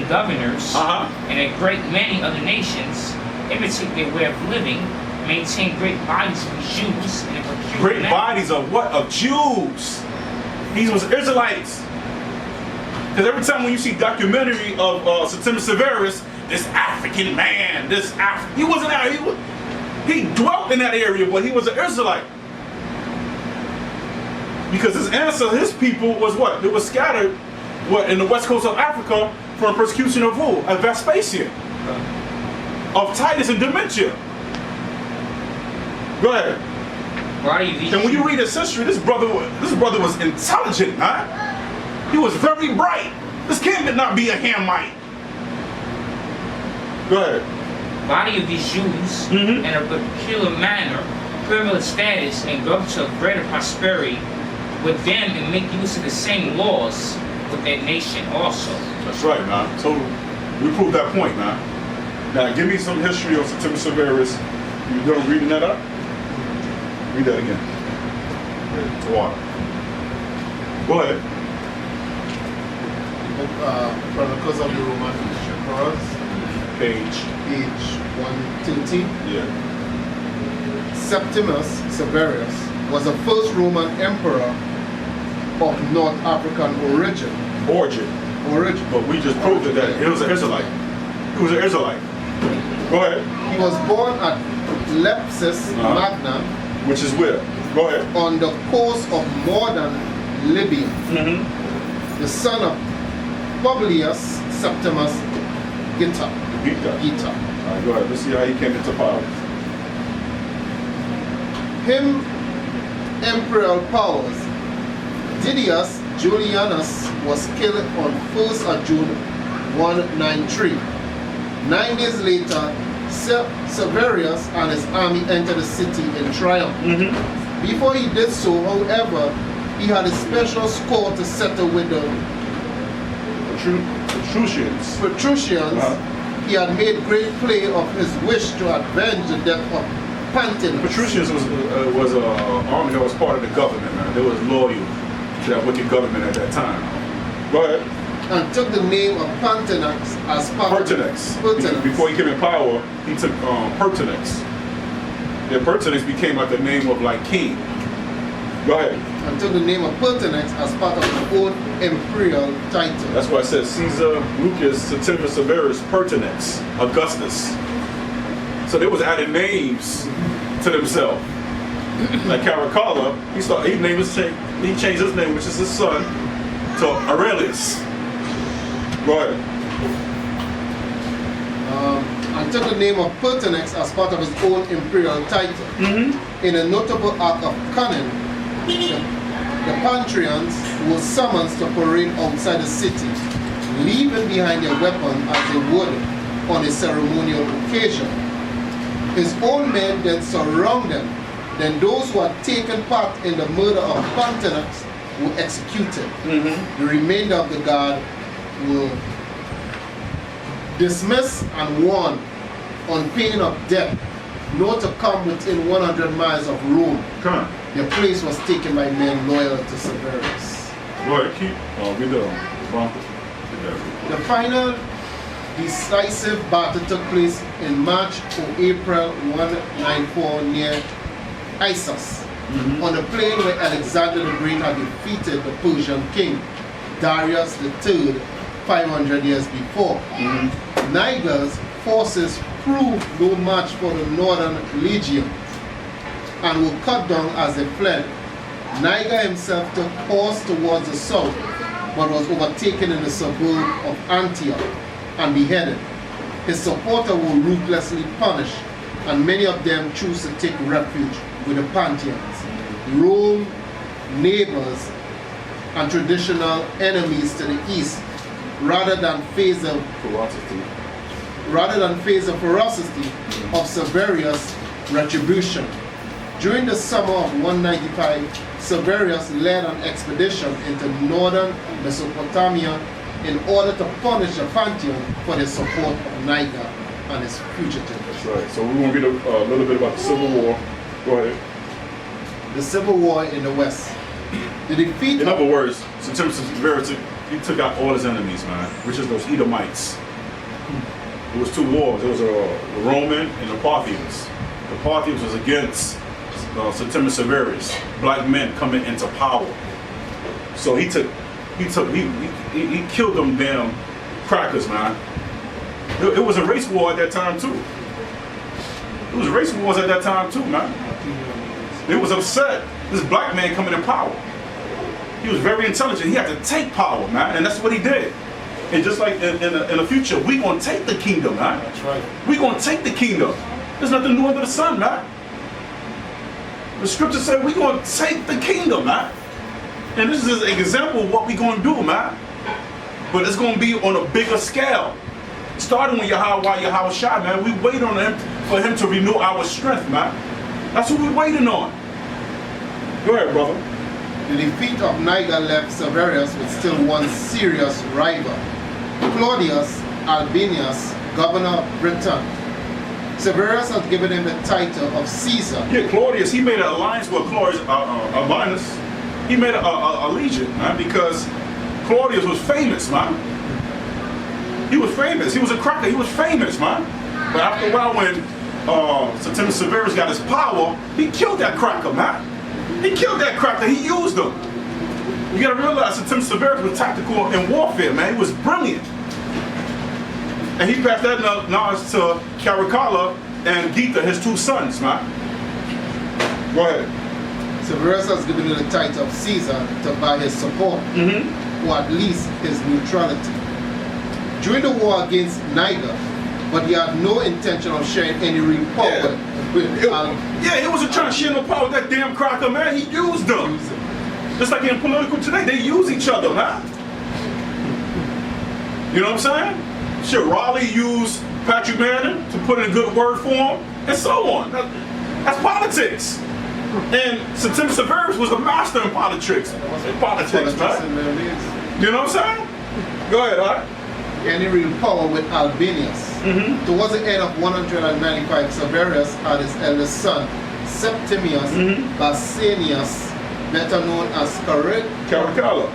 governors and a great many other nations imitate their way of living, maintain great bodies of Jews and a peculiar great bodies of what? Of Jews. These was Israelites. Because every time when you see documentary of Septimius Severus, this African man, he wasn't out. He dwelt in that area, but he was an Israelite. Because his people was what? They were scattered in the west coast of Africa from persecution of who? Of Vespasian. Of Titus and Dementia. Go ahead. And when you read his history, this brother was intelligent, huh? He was very bright. This kid did not be a Hamite. Go ahead. Body of these Jews in a peculiar manner, privileged status, and go to greater prosperity with them and make use of the same laws with that nation also. That's right, man. So we proved that point, man. Now give me some history on Septimius Severus. You done reading that up? Read that again. It's water. Go ahead. Chronicles of the Roman Emperors. Page 120. Yeah. Septimus Severus was the first Roman emperor of North African origin. But we just proved that he was an Israelite. He was an Israelite. Go ahead. He was born at Lepsis Magna. Which is where? Go ahead. On the coast of modern Libya. The son of Publius Septimus Gita. Alright, go ahead. Let's see how he came into power. Him imperial powers. Didius Julianus was killed on 1st of June 193. 9 days later, Severus and his army entered the city in triumph. Before he did so, however, he had a special score to settle with the Patricians. He had made great play of his wish to avenge the death of Pantinus. The Patricians was an army that was part of the government, man. They was loyal to that wicked government at that time. Go ahead. And took the name of Pantinus as part of Pertinax. Before he came in power, he took Pertinax. Yeah, Pertinax became like the name of like king. Go ahead. And took the name of Pertinax as part of his own imperial title. That's why it says Caesar Lucas Septimius Severus Pertinax Augustus. So they was adding names to themselves. Like Caracalla, he changed his name, which is his son, to Aurelius. Go ahead. And took the name of Pertinax as part of his own imperial title. In a notable act of cunning, the Pantrians were summoned to parade outside the city, leaving behind their weapon as they would on a ceremonial occasion. His own men then surrounded them. Then those who had taken part in the murder of Pantinus were executed. The remainder of the guard were dismissed and warned on pain of death not to come within 100 miles of Rome. Their place was taken by men loyal to Severus. The final decisive battle took place in March or April 194 near Issus, on the plain where Alexander the Great had defeated the Persian king Darius III 500 years before. Niger's forces proved no match for the northern legions and were cut down as they fled. Niger himself took course towards the south, but was overtaken in the suburb of Antioch and beheaded. His supporters were ruthlessly punished, and many of them chose to take refuge with the Parthians, Rome neighbors and traditional enemies to the east, rather than face the ferocity of Severus' retribution. During the summer of 195, Severus led an expedition into northern Mesopotamia in order to punish the Pantheon for their support of Niger and his fugitives. That's right. So we want to read a little bit about the Civil War. Go ahead. The Civil War in the West. The defeat. In other words, Septimius Severus he took out all his enemies, man, which is those Edomites. It was 2 wars. It was a Roman and the Parthians. The Parthians was against Septimus Severus, black men coming into power. So he killed them damn crackers, man. It was a race war at that time too. It was race wars at that time too, man. They was upset. This black man coming in power. He was very intelligent. He had to take power, man, and that's what he did. And just like in the future, we gonna take the kingdom, man. That's right. We gonna take the kingdom. There's nothing new under the sun, man. The scripture said we gonna take the kingdom, man. And this is an example of what we gonna do, man. But it's gonna be on a bigger scale. Starting with Yahweh Shai, man. We wait on him for him to renew our strength, man. That's what we're waiting on. Go ahead, brother. The defeat of Niger left Severus with still one serious rival, Claudius Albinus, governor of Britain. Severus had given him the title of Caesar. Yeah, Claudius, he made an alliance with Claudius Albinus. He made a legion, man, because Claudius was famous, man. He was famous. He was a cracker. He was famous, man. But after a while, when Septimus Severus got his power, he killed that cracker, man. He killed that cracker. He used them. You gotta realize Septimus Severus was tactical in warfare, man. He was brilliant. And he passed that knowledge to Caracalla and Gita, his 2 sons, man. Go ahead. Severus has given him the title of Caesar to buy his support, or at least his neutrality. During the war against Niger, but he had no intention of sharing any real power with he wasn't trying to share no power with that damn cracker, man. He used them. Just like in political today, they use each other, man. You know what I'm saying? Shit, Raleigh used Patrick Manning to put in a good word for him, and so on. That's politics. And Septimus Severus was a master in politics. Politics, man. You know what I'm saying? Go ahead, all right? Any real power with Albinus. Towards the end of 195, Severus had his eldest son, Septimius Basanius, better known as Caracalla,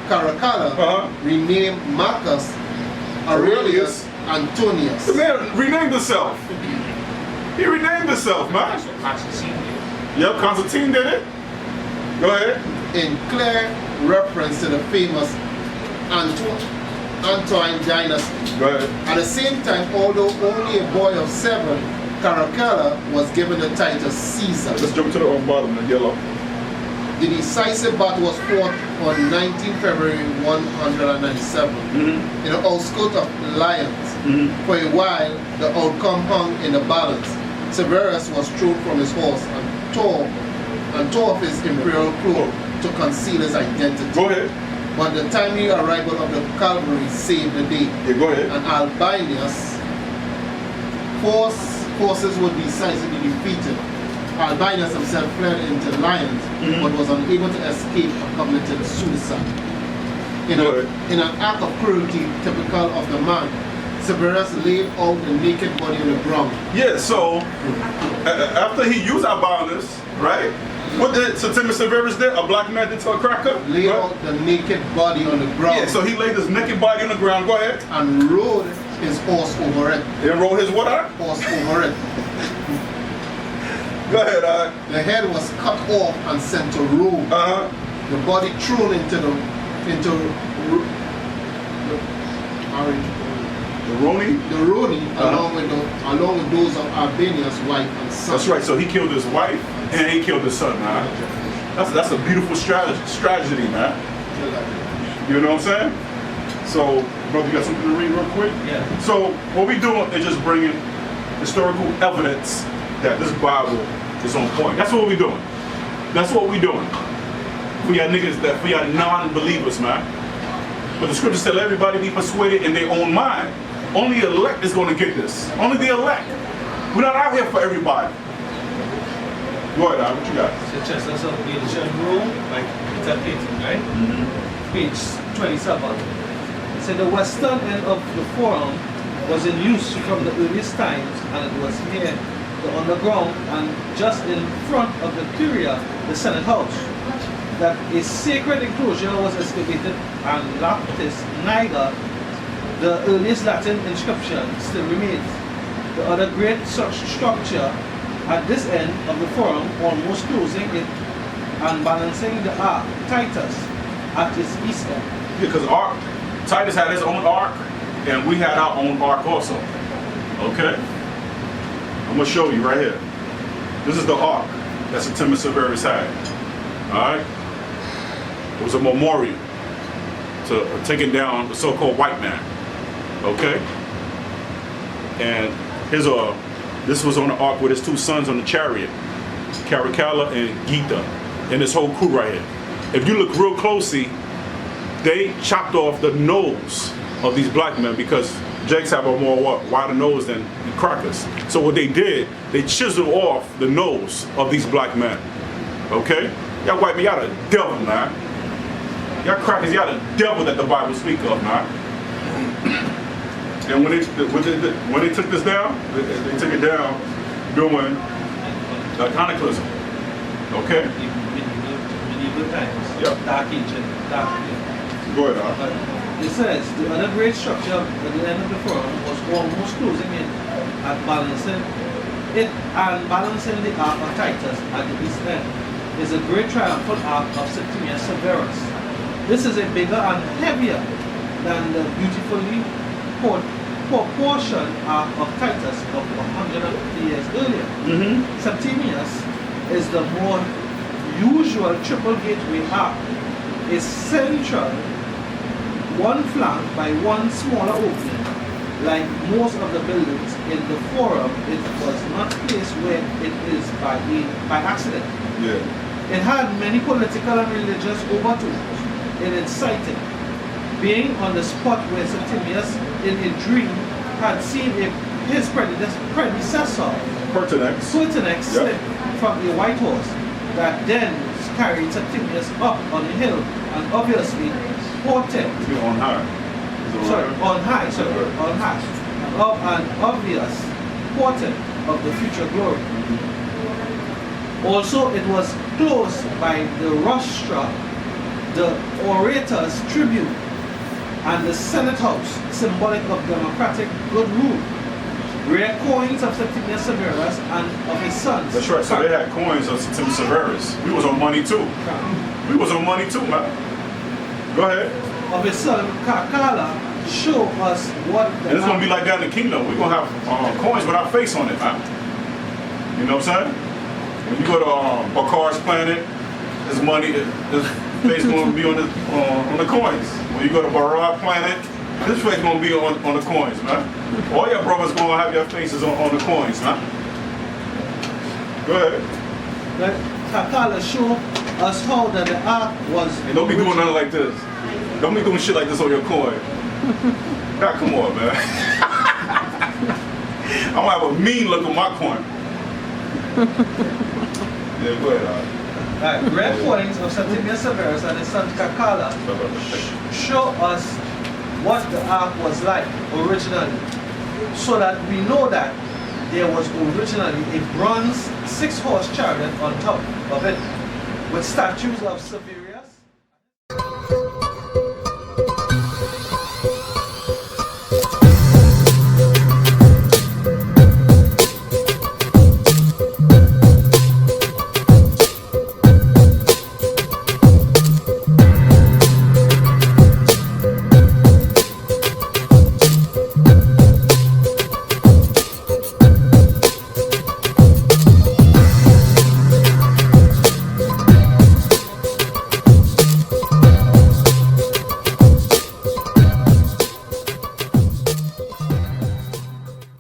renamed Marcus Aurelius Antonius. The man renamed himself. He renamed himself, man. That's what Constantine did. Yep, Constantine did it. Go ahead. In clear reference to the famous Antoine dynasty. Go ahead. At the same time, although only a boy of 7, Caracalla was given the title Caesar. Let's jump to the bottom, the yellow. The decisive battle was fought on 19 February 197 in the outskirts of Lyons. For a while, the outcome hung in the balance. Severus was thrown from his horse and tore off his imperial cloak to conceal his identity. Go ahead. But the timely arrival of the cavalry saved the day. Yeah, go ahead. And Albinus' forces were decisively defeated. Albinus himself fled into Lyons, but was unable to escape and committed suicide. In an act of cruelty typical of the man, Severus laid out the naked body on the ground. Yeah, so after he used Albinus, right? What did Septimus Severus did? A black man did to a cracker? Laid out the naked body on the ground. Yeah, so he laid his naked body on the ground. Go ahead. And rode his horse over it. He rode his what out? Horse over it. Go ahead, The head was cut off and sent to Rome. The body thrown into the Roni, along with those of Albania's wife and son. That's right. So he killed his wife and he killed his son, man. That's a beautiful strategy, man. You know what I'm saying? So, brother, you got something to read real quick? Yeah. So what we doing is just bringing historical evidence that this Bible is on point. That's what we doing. That's what we doing. We got niggas that we are non-believers, man. But the scriptures tell everybody be persuaded in their own mind. Only the elect is going to get this. Only the elect. We're not out here for everybody. Go ahead, Al, what you got? The Chestnuts of Ancient Rome by Peter Payton, right? Page 27. It said the western end of the forum was in use from the earliest times, and it was near the underground and just in front of the Curia, the Senate House. that a sacred enclosure was excavated and Lapis Niger, the earliest Latin inscription, still remains. The other great such structure at this end of the forum, almost closing it and balancing the ark, Titus, at its east end. Yeah, because Titus had his own ark, and we had our own ark also. Okay? I'm going to show you right here. This is the ark that Septimius Severus had. Alright? It was a memorial to taking down the so-called white man. Okay? And this was on the ark with his two sons on the chariot, Caracalla and Gita, and this whole crew right here. If you look real closely, they chopped off the nose of these black men because Jakes have a more wider nose than the crackers. So what they did, they chiseled off the nose of these black men. Okay? Y'all white men, y'all the devil, man. Y'all crackers, y'all the devil that the Bible speak of, man. And when they took this down, they took it down doing iconoclasm. Okay? Medieval times. Yep. Dark ancient. Go ahead, It says the other great structure at the end of the forum was almost closing in and balancing the ark of Titus at the east end. Is a great triumphal ark of Septimius Severus. This is a bigger and heavier than the beautifully proportioned ark of Titus of 150 years earlier. Septimius is the more usual triple gateway ark, is central, one flanked by one smaller opening. Like most of the buildings in the forum, it was not placed where it is by accident. Yeah. It had many political and religious overtones in its siting, being on the spot where Septimius, in a dream, had seen his predecessor, Pertinax. slip from a white horse that then carried Septimius up on a hill and obviously ported. On high. On high. Of an obvious portent of the future glory. Also, it was closed by the rostra, the orator's tribune, and the Senate House, symbolic of democratic good rule. Rare coins of Septimius Severus and of his sons. That's right, so they had coins of Septimius Severus. We was on money too. We was on money too, man. Go ahead. Of his son, Caracalla, show us what the... And it's going to be like that in the kingdom. We're going to have coins with our face on it, man. You know what I'm saying? When you go to Bakar's planet, his money, his face going to be on the coins. When you go to Barad planet, his face going to be on the coins, man. All your brothers going to have your faces on the coins, man. Go ahead. Caracalla show us how that the ark was... And don't be doing nothing like this. Don't be doing shit like this on your coin. God, come on, man. I'm gonna have a mean look on my coin. Yeah, go ahead. Red coins of Septimius Severus and his son Caracalla show us what the ark was like originally, so that we know that there was originally a bronze 6-horse chariot on top of it with statues of Severus.